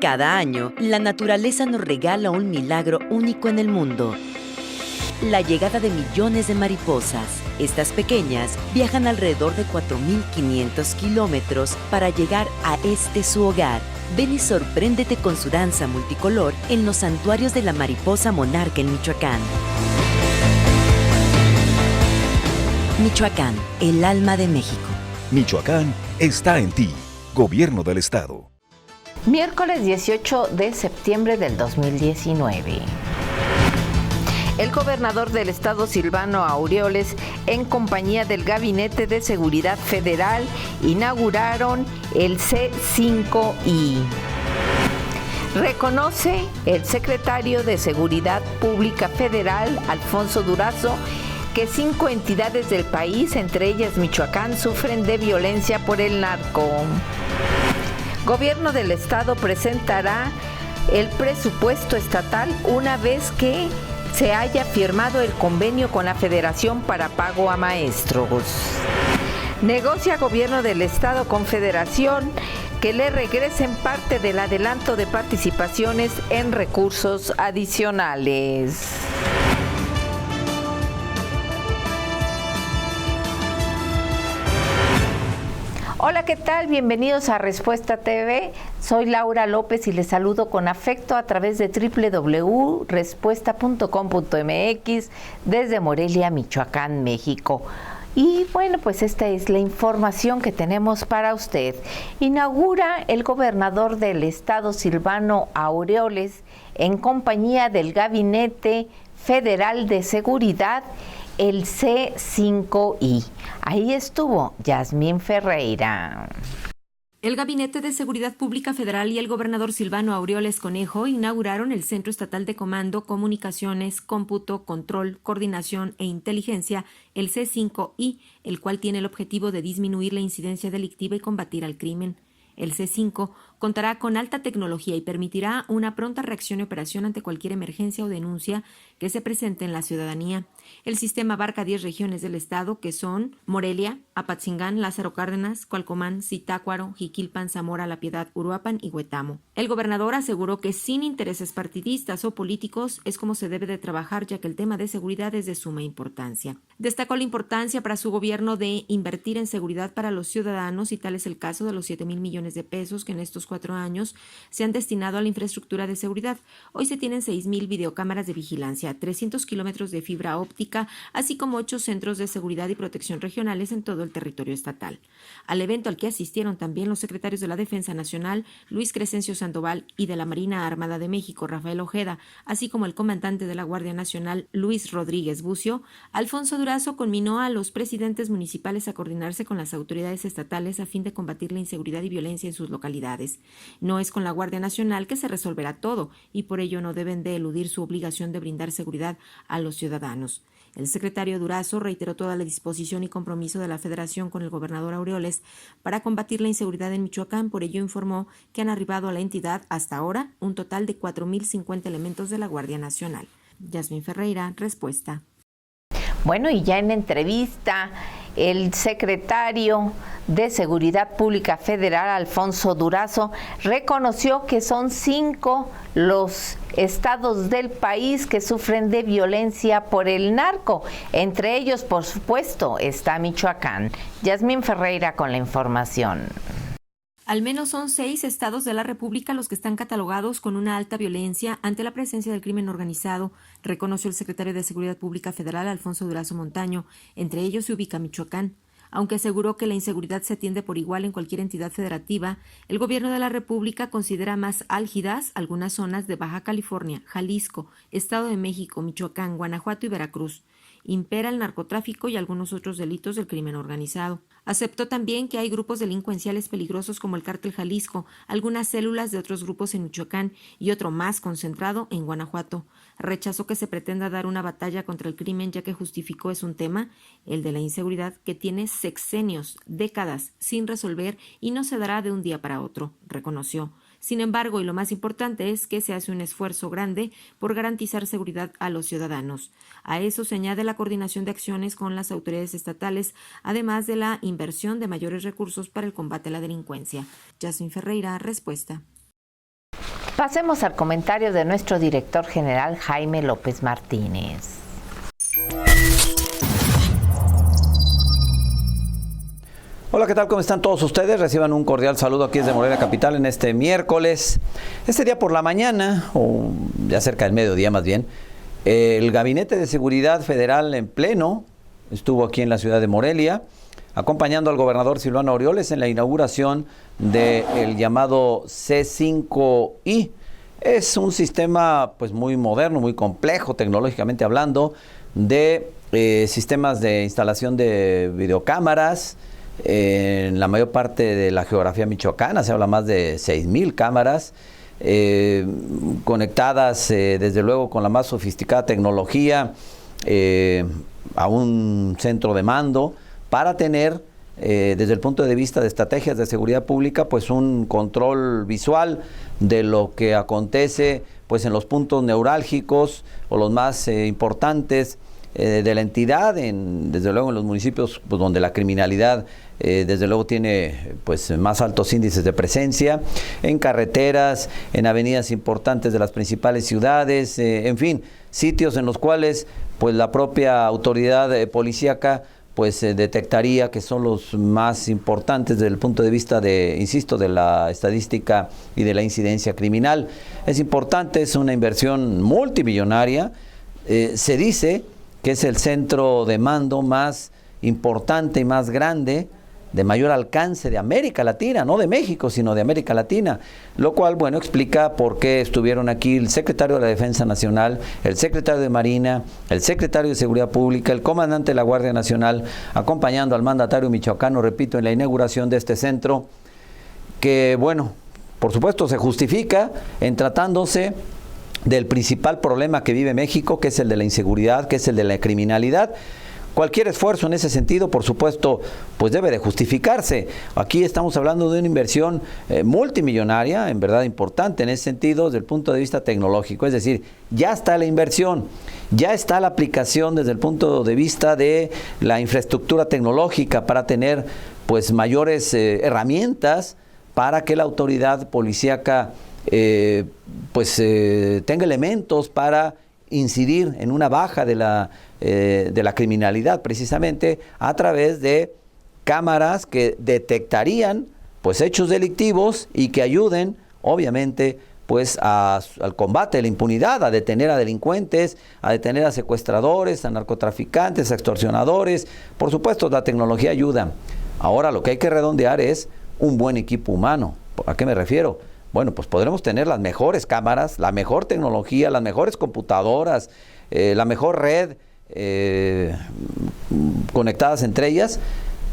Cada año, la naturaleza nos regala un milagro único en el mundo. La llegada de millones de mariposas. Estas pequeñas viajan alrededor de 4.500 kilómetros para llegar a su hogar. Ven y sorpréndete con su danza multicolor en los santuarios de la mariposa monarca en Michoacán. Michoacán, el alma de México. Michoacán está en ti. Gobierno del Estado. Miércoles 18 de septiembre del 2019. El gobernador del estado, Silvano Aureoles, en compañía del Gabinete de Seguridad Federal, inauguraron el C5I. Reconoce el secretario de Seguridad Pública Federal, Alfonso Durazo, que 5 entidades del país, entre ellas Michoacán, sufren de violencia por el narco. Gobierno del estado presentará el presupuesto estatal una vez que se haya firmado el convenio con la Federación para pago a maestros. Negocia Gobierno del Estado con Federación que le regresen parte del adelanto de participaciones en recursos adicionales. Hola, ¿qué tal? Bienvenidos a Respuesta TV. Soy Laura López y les saludo con afecto a través de www.respuesta.com.mx desde Morelia, Michoacán, México. Y bueno, pues esta es la información que tenemos para usted. Inaugura el gobernador del estado, Silvano Aureoles, en compañía del Gabinete Federal de Seguridad, el C5I. Ahí estuvo Yasmín Ferreira. El Gabinete de Seguridad Pública Federal y el gobernador Silvano Aureoles Conejo inauguraron el Centro Estatal de Comando, Comunicaciones, Cómputo, Control, Coordinación e Inteligencia, el C5I, el cual tiene el objetivo de disminuir la incidencia delictiva y combatir al crimen. El C5 contará con alta tecnología y permitirá una pronta reacción y operación ante cualquier emergencia o denuncia que se presente en la ciudadanía. El sistema abarca 10 regiones del estado, que son Morelia, Apatzingán, Lázaro Cárdenas, Cualcomán, Zitácuaro, Jiquilpan, Zamora, La Piedad, Uruapan y Huetamo. El gobernador aseguró que sin intereses partidistas o políticos es como se debe de trabajar, ya que el tema de seguridad es de suma importancia. Destacó la importancia para su gobierno de invertir en seguridad para los ciudadanos, y tal es el caso de los 7,000 millones de pesos que en estos 4 años se han destinado a la infraestructura de seguridad. Hoy se tienen 6,000 videocámaras de vigilancia, 300 kilómetros de fibra óptica, así como 8 centros de seguridad y protección regionales en todo el territorio estatal. Al evento, al que asistieron también los secretarios de la Defensa Nacional, Luis Crescencio Sandoval, y de la Marina Armada de México, Rafael Ojeda, así como el comandante de la Guardia Nacional, Luis Rodríguez Bucio, Alfonso Durazo conminó a los presidentes municipales a coordinarse con las autoridades estatales a fin de combatir la inseguridad y violencia en sus localidades. No es con la Guardia Nacional que se resolverá todo, y por ello no deben de eludir su obligación de brindar seguridad a los ciudadanos. El secretario Durazo reiteró toda la disposición y compromiso de la Federación con el gobernador Aureoles para combatir la inseguridad en Michoacán. Por ello informó que han arribado a la entidad hasta ahora un total de 4,050 elementos de la Guardia Nacional. Yasmín Ferreira, Respuesta. Bueno, y ya en entrevista, el secretario de Seguridad Pública Federal, Alfonso Durazo, reconoció que son 5 los estados del país que sufren de violencia por el narco. Entre ellos, por supuesto, está Michoacán. Yasmín Ferreira con la información. Al menos son 6 estados de la República los que están catalogados con una alta violencia ante la presencia del crimen organizado, reconoció el secretario de Seguridad Pública Federal, Alfonso Durazo Montaño. Entre ellos se ubica Michoacán. Aunque aseguró que la inseguridad se atiende por igual en cualquier entidad federativa, el gobierno de la República considera más álgidas algunas zonas de Baja California, Jalisco, Estado de México, Michoacán, Guanajuato y Veracruz. Impera el narcotráfico y algunos otros delitos del crimen organizado. Aceptó también que hay grupos delincuenciales peligrosos como el Cártel Jalisco, algunas células de otros grupos en Michoacán y otro más concentrado en Guanajuato. Rechazó que se pretenda dar una batalla contra el crimen, ya que justificó es un tema, el de la inseguridad, que tiene sexenios, décadas, sin resolver y no se dará de un día para otro, reconoció. Sin embargo, y lo más importante es que se hace un esfuerzo grande por garantizar seguridad a los ciudadanos. A eso se añade la coordinación de acciones con las autoridades estatales, además de la inversión de mayores recursos para el combate a la delincuencia. Yasmín Ferreira, Respuesta. Pasemos al comentario de nuestro director general Jaime López Martínez. Hola, ¿qué tal? ¿Cómo están todos ustedes? Reciban un cordial saludo aquí desde Morelia Capital en este miércoles. Este día por la mañana, o ya cerca del mediodía más bien, el Gabinete de Seguridad Federal en pleno estuvo aquí en la ciudad de Morelia, acompañando al gobernador Silvano Aureoles en la inauguración del llamado C5I. Es un sistema pues muy moderno, muy complejo tecnológicamente hablando, de sistemas de instalación de videocámaras. En la mayor parte de la geografía michoacana se habla más de 6,000 cámaras conectadas desde luego con la más sofisticada tecnología a un centro de mando para tener desde el punto de vista de estrategias de seguridad pública pues un control visual de lo que acontece pues en los puntos neurálgicos o los más importantes de la entidad, desde luego en los municipios pues, donde la criminalidad desde luego tiene pues más altos índices de presencia, en carreteras, en avenidas importantes de las principales ciudades, en fin, sitios en los cuales pues la propia autoridad policíaca pues detectaría que son los más importantes desde el punto de vista de, insisto, de la estadística y de la incidencia criminal. Es importante, es una inversión multimillonaria, se dice que es el centro de mando más importante y más grande, de mayor alcance de América Latina, no de México, sino de América Latina, lo cual, bueno, explica por qué estuvieron aquí el secretario de la Defensa Nacional, el secretario de Marina, el secretario de Seguridad Pública, el comandante de la Guardia Nacional, acompañando al mandatario michoacano, repito, en la inauguración de este centro, que, bueno, por supuesto se justifica en tratándose del principal problema que vive México, que es el de la inseguridad, que es el de la criminalidad. Cualquier esfuerzo en ese sentido, por supuesto, pues debe de justificarse. Aquí estamos hablando de una inversión multimillonaria, en verdad importante en ese sentido, desde el punto de vista tecnológico. Es decir, ya está la inversión, ya está la aplicación desde el punto de vista de la infraestructura tecnológica para tener pues mayores herramientas para que la autoridad policíaca tenga elementos para incidir en una baja de la criminalidad, precisamente a través de cámaras que detectarían pues hechos delictivos y que ayuden obviamente pues al combate de la impunidad, a detener a delincuentes, a detener a secuestradores, a narcotraficantes, a extorsionadores. Por supuesto, la tecnología ayuda. Ahora lo que hay que redondear es un buen equipo humano. ¿A qué me refiero? Bueno, pues podremos tener las mejores cámaras, la mejor tecnología, las mejores computadoras, la mejor red conectadas entre ellas,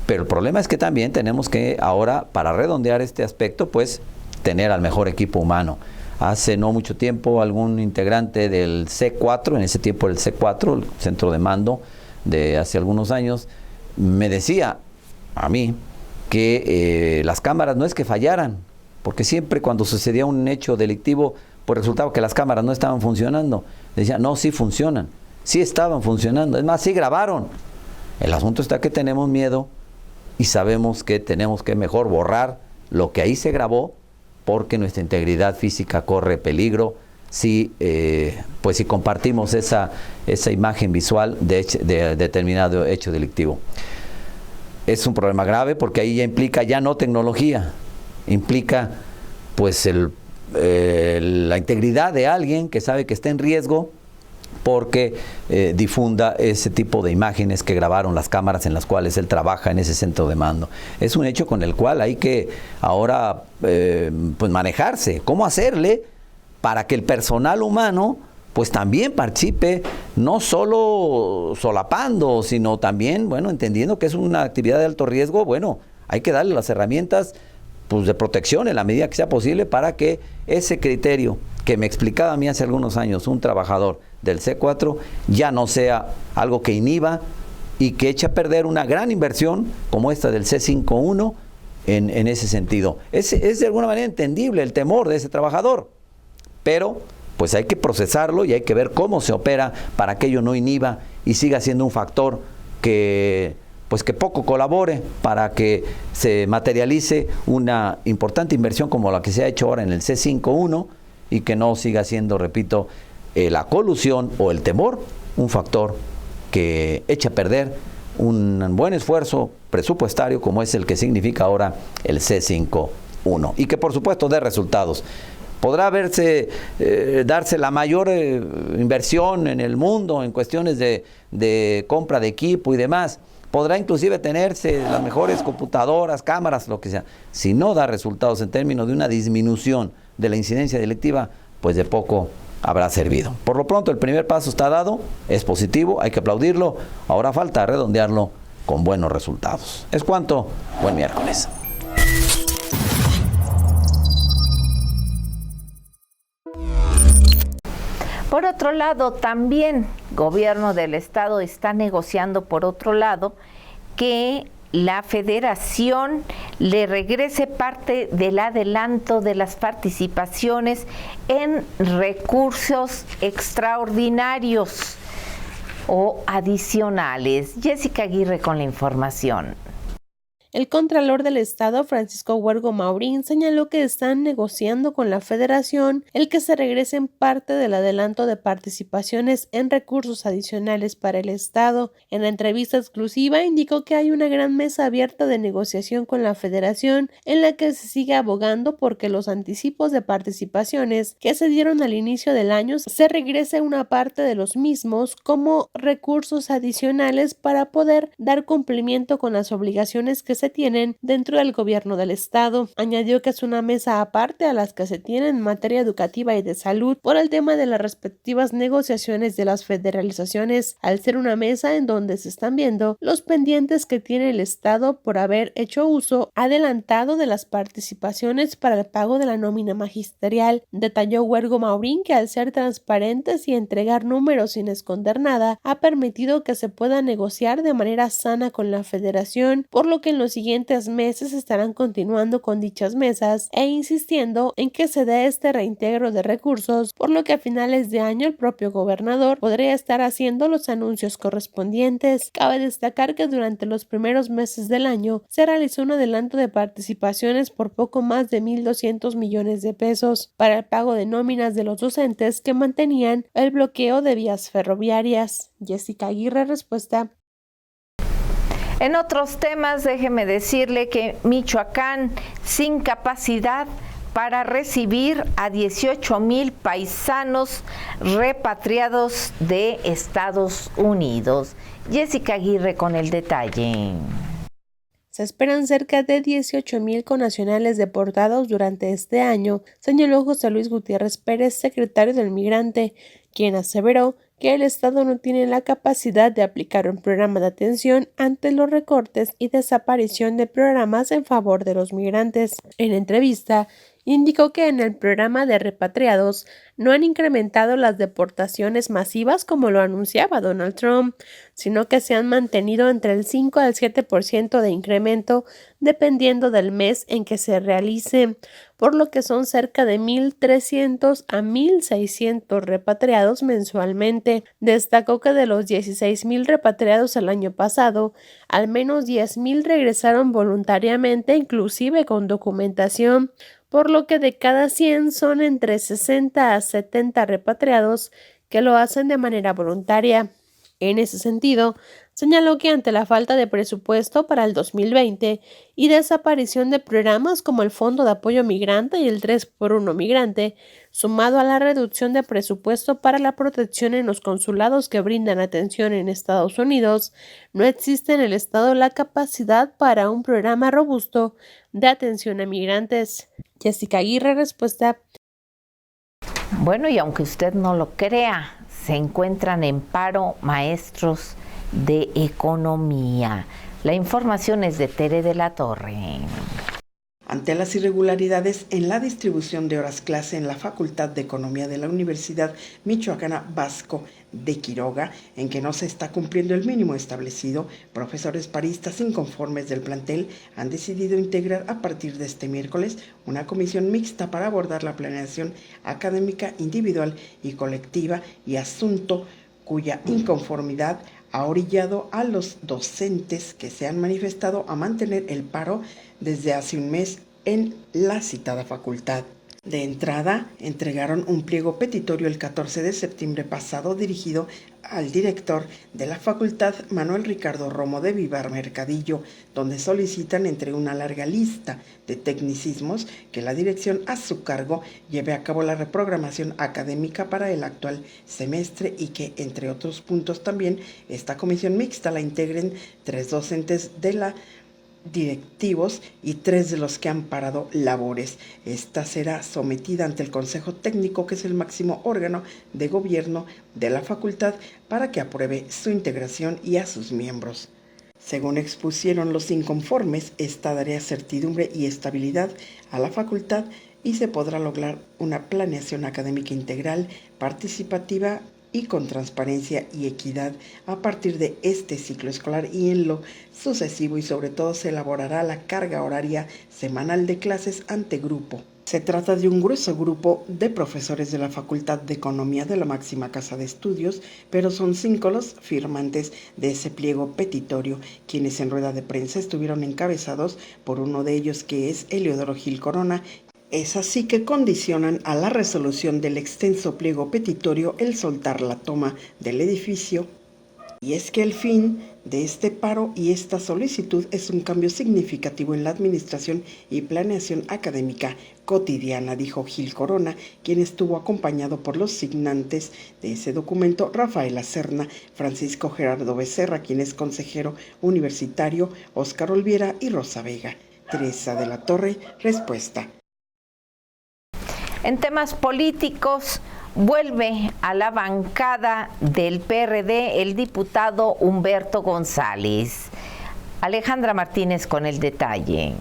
pero el problema es que también tenemos que ahora, para redondear este aspecto, pues tener al mejor equipo humano. Hace no mucho tiempo algún integrante del C4, en ese tiempo el C4, el centro de mando de hace algunos años, me decía a mí que las cámaras no es que fallaran, porque siempre cuando sucedía un hecho delictivo, pues resultaba que las cámaras no estaban funcionando. Decía, no, sí funcionan, sí estaban funcionando, es más, sí grabaron. El asunto está que tenemos miedo y sabemos que tenemos que mejor borrar lo que ahí se grabó, porque nuestra integridad física corre peligro si compartimos esa imagen visual de determinado hecho delictivo. Es un problema grave porque ahí ya implica ya no tecnología, implica pues la integridad de alguien que sabe que está en riesgo porque difunda ese tipo de imágenes que grabaron las cámaras en las cuales él trabaja en ese centro de mando. Es un hecho con el cual hay que ahora pues manejarse. ¿Cómo hacerle para que el personal humano pues también participe, no solo solapando, sino también, bueno, entendiendo que es una actividad de alto riesgo? Bueno, hay que darle las herramientas pues de protección en la medida que sea posible para que ese criterio que me explicaba a mí hace algunos años un trabajador del C4 ya no sea algo que inhiba y que eche a perder una gran inversión como esta del C5I en ese sentido. Es de alguna manera entendible el temor de ese trabajador, pero pues hay que procesarlo y hay que ver cómo se opera para que ello no inhiba y siga siendo un factor que poco colabore para que se materialice una importante inversión como la que se ha hecho ahora en el C5I y que no siga siendo, repito, la colusión o el temor un factor que echa a perder un buen esfuerzo presupuestario como es el que significa ahora el C5.1 y que por supuesto dé resultados. Podrá darse la mayor inversión en el mundo en cuestiones de compra de equipo y demás. Podrá inclusive tenerse las mejores computadoras, cámaras, lo que sea. Si no da resultados en términos de una disminución de la incidencia delictiva, pues de poco habrá servido. Por lo pronto el primer paso está dado, es positivo, hay que aplaudirlo. Ahora falta redondearlo con buenos resultados. Es cuanto. Buen miércoles. Por otro lado, también gobierno del estado está negociando, por otro lado, que la federación le regrese parte del adelanto de las participaciones en recursos extraordinarios o adicionales. Jessica Aguirre con la información. El Contralor del Estado, Francisco Huergo Maurín, señaló que están negociando con la Federación el que se regresen parte del adelanto de participaciones en recursos adicionales para el Estado. En la entrevista exclusiva indicó que hay una gran mesa abierta de negociación con la Federación en la que se sigue abogando porque los anticipos de participaciones que se dieron al inicio del año se regrese una parte de los mismos como recursos adicionales para poder dar cumplimiento con las obligaciones que se tienen dentro del gobierno del estado. Añadió que es una mesa aparte a las que se tienen en materia educativa y de salud por el tema de las respectivas negociaciones de las federalizaciones, al ser una mesa en donde se están viendo los pendientes que tiene el estado por haber hecho uso adelantado de las participaciones para el pago de la nómina magisterial. Detalló Huergo Maurín que al ser transparentes y entregar números sin esconder nada, ha permitido que se pueda negociar de manera sana con la federación, por lo que en los siguientes meses estarán continuando con dichas mesas e insistiendo en que se dé este reintegro de recursos, por lo que a finales de año el propio gobernador podría estar haciendo los anuncios correspondientes. Cabe destacar que durante los primeros meses del año se realizó un adelanto de participaciones por poco más de 1,200 millones de pesos para el pago de nóminas de los docentes que mantenían el bloqueo de vías ferroviarias. Jessica Aguirre, respuesta. En otros temas, déjeme decirle que Michoacán, sin capacidad para recibir a 18,000 paisanos repatriados de Estados Unidos. Jessica Aguirre con el detalle. Se esperan cerca de 18,000 connacionales deportados durante este año, señaló José Luis Gutiérrez Pérez, secretario del Migrante, quien aseveró que el Estado no tiene la capacidad de aplicar un programa de atención ante los recortes y desaparición de programas en favor de los migrantes. En entrevista, indicó que en el programa de repatriados no han incrementado las deportaciones masivas como lo anunciaba Donald Trump, sino que se han mantenido entre el 5 al 7% de incremento dependiendo del mes en que se realice, por lo que son cerca de 1,300 a 1,600 repatriados mensualmente. Destacó que de los 16,000 repatriados el año pasado, al menos 10,000 regresaron voluntariamente, inclusive con documentación, por lo que de cada 100 son entre 60 a 70 repatriados que lo hacen de manera voluntaria. En ese sentido, señaló que ante la falta de presupuesto para el 2020 y desaparición de programas como el Fondo de Apoyo Migrante y el 3x1 Migrante, sumado a la reducción de presupuesto para la protección en los consulados que brindan atención en Estados Unidos, no existe en el Estado la capacidad para un programa robusto de atención a migrantes. Jessica Aguirre, respuesta. Bueno, y aunque usted no lo crea, se encuentran en paro maestros de economía. La información es de Tere de la Torre. Ante las irregularidades en la distribución de horas clase en la Facultad de Economía de la Universidad Michoacana Vasco de Quiroga, en que no se está cumpliendo el mínimo establecido, profesores paristas inconformes del plantel han decidido integrar a partir de este miércoles una comisión mixta para abordar la planeación académica individual y colectiva y asunto cuya inconformidad ha orillado a los docentes que se han manifestado a mantener el paro desde hace un mes en la citada facultad. De entrada, entregaron un pliego petitorio el 14 de septiembre pasado dirigido al director de la facultad, Manuel Ricardo Romo de Vivar Mercadillo, donde solicitan, entre una larga lista de tecnicismos, que la dirección a su cargo lleve a cabo la reprogramación académica para el actual semestre y que, entre otros puntos también, esta comisión mixta la integren 3 docentes de la directivos y 3 de los que han parado labores. Esta será sometida ante el Consejo Técnico, que es el máximo órgano de gobierno de la facultad, para que apruebe su integración y a sus miembros. Según expusieron los inconformes, esta daría certidumbre y estabilidad a la facultad y se podrá lograr una planeación académica integral, participativa y con transparencia y equidad a partir de este ciclo escolar y en lo sucesivo, y sobre todo se elaborará la carga horaria semanal de clases ante grupo. Se trata de un grueso grupo de profesores de la Facultad de Economía de la máxima casa de estudios, pero son 5 los firmantes de ese pliego petitorio, quienes en rueda de prensa estuvieron encabezados por uno de ellos, que es Eliodoro Gil Corona. Es así que condicionan a la resolución del extenso pliego petitorio el soltar la toma del edificio. Y es que el fin de este paro y esta solicitud es un cambio significativo en la administración y planeación académica cotidiana, dijo Gil Corona, quien estuvo acompañado por los signantes de ese documento: Rafaela Serna, Francisco Gerardo Becerra, quien es consejero universitario, Óscar Olviera y Rosa Vega. Teresa de la Torre, respuesta. En temas políticos, vuelve a la bancada del PRD el diputado Humberto González. Alejandra Martínez con el detalle.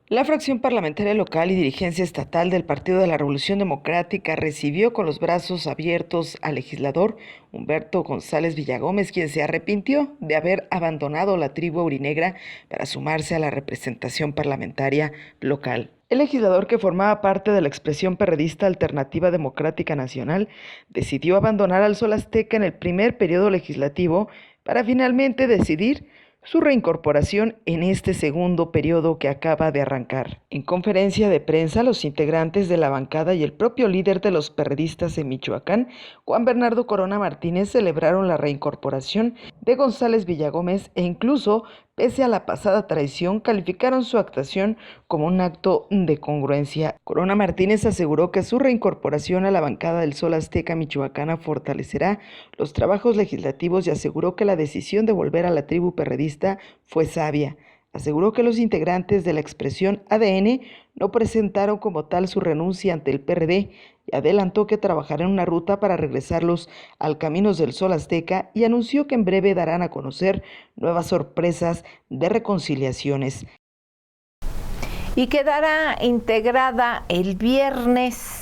La fracción parlamentaria local y dirigencia estatal del Partido de la Revolución Democrática recibió con los brazos abiertos al legislador Humberto González Villagómez, quien se arrepintió de haber abandonado la tribu aurinegra para sumarse a la representación parlamentaria local. El legislador, que formaba parte de la expresión perredista Alternativa Democrática Nacional, decidió abandonar al Sol Azteca en el primer periodo legislativo para finalmente decidir su reincorporación en este segundo periodo que acaba de arrancar. En conferencia de prensa, los integrantes de la bancada y el propio líder de los perredistas en Michoacán, Juan Bernardo Corona Martínez, celebraron la reincorporación de González Villagómez e incluso, pese a la pasada traición, calificaron su actuación como un acto de congruencia. Corona Martínez aseguró que su reincorporación a la bancada del Sol Azteca michoacana fortalecerá los trabajos legislativos y aseguró que la decisión de volver a la tribu perredista fue sabia. Aseguró que los integrantes de la expresión ADN no presentaron como tal su renuncia ante el PRD y adelantó que trabajará en una ruta para regresarlos al Caminos del Sol Azteca y anunció que en breve darán a conocer nuevas sorpresas de reconciliaciones. Y quedará integrada el viernes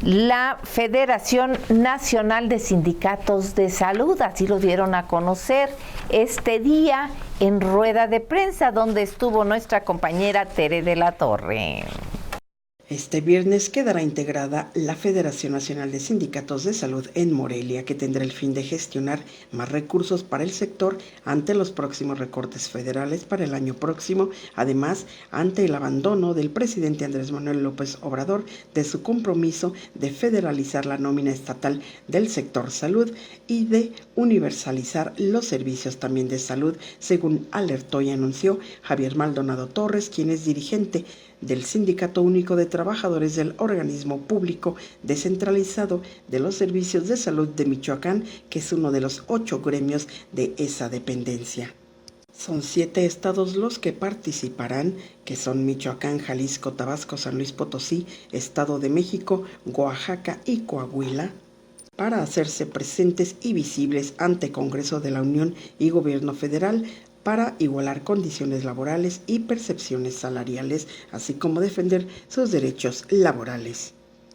la Federación Nacional de Sindicatos de Salud, así lo dieron a conocer este día en rueda de prensa, donde estuvo nuestra compañera Tere de la Torre. Este viernes quedará integrada la Federación Nacional de Sindicatos de Salud en Morelia, que tendrá el fin de gestionar más recursos para el sector ante los próximos recortes federales para el año próximo, además ante el abandono del presidente Andrés Manuel López Obrador de su compromiso de federalizar la nómina estatal del sector salud y de universalizar los servicios también de salud, según alertó y anunció Javier Maldonado Torres, quien es dirigente del Sindicato Único de Trabajadores del Organismo Público Descentralizado de los Servicios de Salud de Michoacán, que es uno de los 8 gremios de esa dependencia. Son 7 estados los que participarán, que son Michoacán, Jalisco, Tabasco, San Luis Potosí, Estado de México, Oaxaca y Coahuila, para hacerse presentes y visibles ante Congreso de la Unión y Gobierno Federal, para igualar condiciones laborales y percepciones salariales, así como defender sus derechos laborales,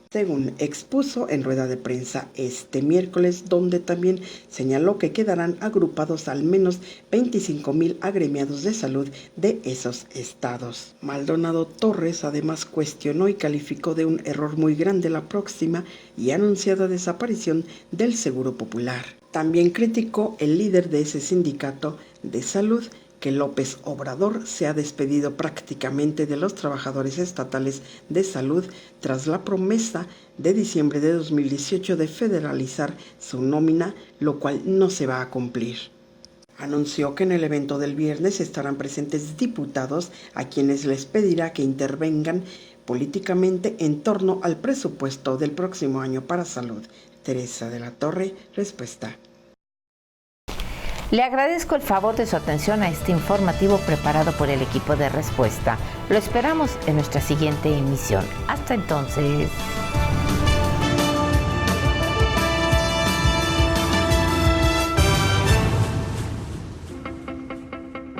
según expuso en rueda de prensa este miércoles, donde también señaló que quedarán agrupados al menos 25,000 agremiados de salud de esos estados. Maldonado Torres además cuestionó y calificó de un error muy grande la próxima y anunciada desaparición del Seguro Popular. También criticó el líder de ese sindicato de salud, que López Obrador se ha despedido prácticamente de los trabajadores estatales de salud tras la promesa de diciembre de 2018 de federalizar su nómina, lo cual no se va a cumplir. Anunció que en el evento del viernes estarán presentes diputados a quienes les pedirá que intervengan políticamente en torno al presupuesto del próximo año para salud. Teresa de la Torre, respuesta. Le agradezco el favor de su atención a este informativo preparado por el equipo de Respuesta. Lo esperamos en nuestra siguiente emisión. Hasta entonces.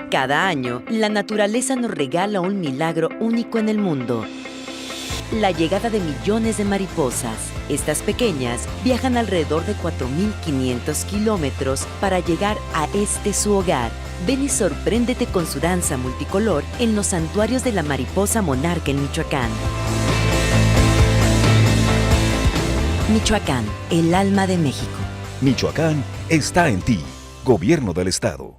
Cada año, la naturaleza nos regala un milagro único en el mundo. La llegada de millones de mariposas. Estas pequeñas viajan alrededor de 4.500 kilómetros para llegar a su hogar. Ven y sorpréndete con su danza multicolor en los santuarios de la mariposa monarca en Michoacán. Michoacán, el alma de México. Michoacán está en ti. Gobierno del Estado.